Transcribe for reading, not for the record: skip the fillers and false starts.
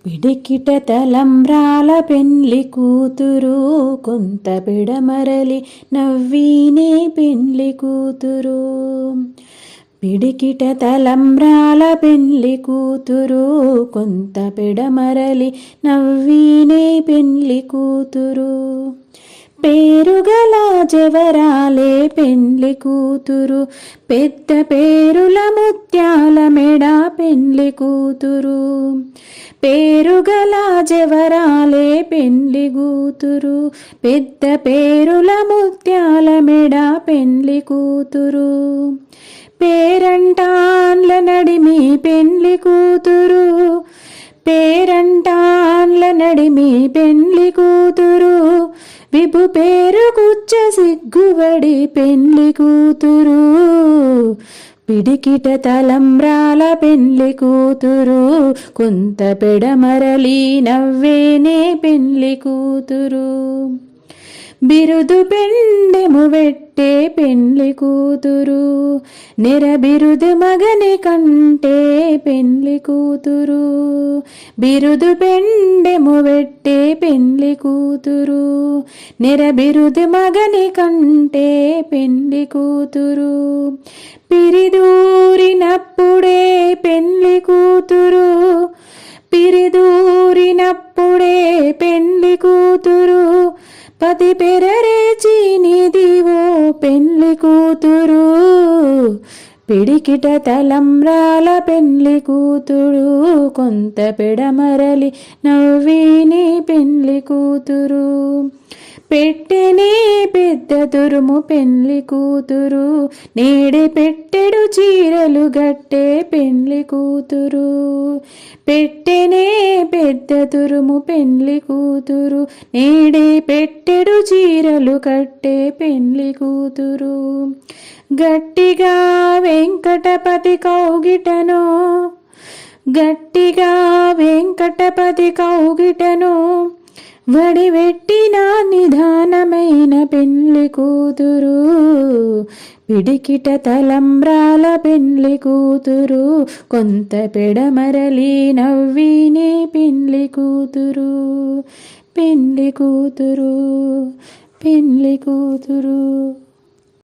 పిడికిట తలంబ్రాల పెండ్లి కూతురు, కొంత పిడమరలి నవ్వీనే పెండ్లి కూతురు. పిడికిట తలంబ్రాల పెండ్లి కూతురు, కొంత పిడమరలి నవ్వీనే పెండ్లి కూతురు. పేరుగల జవరాలే పెండ్లి కూతురు, పెద్ద పేరుల ముత్యాల మెడ పెండ్లి కూతురు. పేరుగల జవరాలే పెండ్లి కూతురు, పెద్ద పేరుల ముత్యాల మెడ పెండ్లి కూతురు. పేరంటాన్ల నడిమి పెండ్లి కూతురు, పేరంటాన్ల నడిమి పెండ్లి కూతురు. విభు పేరు గుచ్చ సిగ్గుబడి పెండ్లి కూతురు. పిడికిట తలంబ్రాల పెండ్లి కూతురు, కొంత పెడమరలి నవ్వేనే పెండ్లి కూతురు. బిరుదు పెండెము వెట్టే పెండ్లి కూతురు, నెర బిరుదు మగని కంటే పెండ్లి కూతురు. బిరుదు పెండెము వెట్టే పెండ్లి కూతురు, నెర బిరుదు మగని కంటే పెండ్లి కూతురు. పిరిదూరినప్పుడే పెండ్లి కూతురు, పిరిదూరినప్పుడే పెండ్లి కూతురు. పతి పెరరేచి నిదివో పెండ్లి కూతురు. పిడికిట తలంబ్రాల పెండ్లి కూతురు, కొంత పెడమరలి నవ్వీని పెండ్లి కూతురు. పెట్టెనే పెద్ద తురుము పెండ్లి కూతురు, నేడే పెట్టెడు చీరలు గట్టే పెండ్లి కూతురు. పెట్టెనే పెద్ద తురుము పెండ్లి కూతురు, నేడే పెట్టెడు చీరలు కట్టే పెండ్లి కూతురు. గట్టిగా వెంకటపతి కౌగిటను, గట్టిగా వెంకటపతి కౌగిటను. వడివెట్టిన నిదానమైన పెండ్లి కూతురు. పిడికిట తలంబ్రాల పెండ్లి కూతురు, కొంత పెడమరలి నవ్వీనే పెండ్లి కూతురు. పెండ్లి కూతురు, పెండ్లి కూతురు.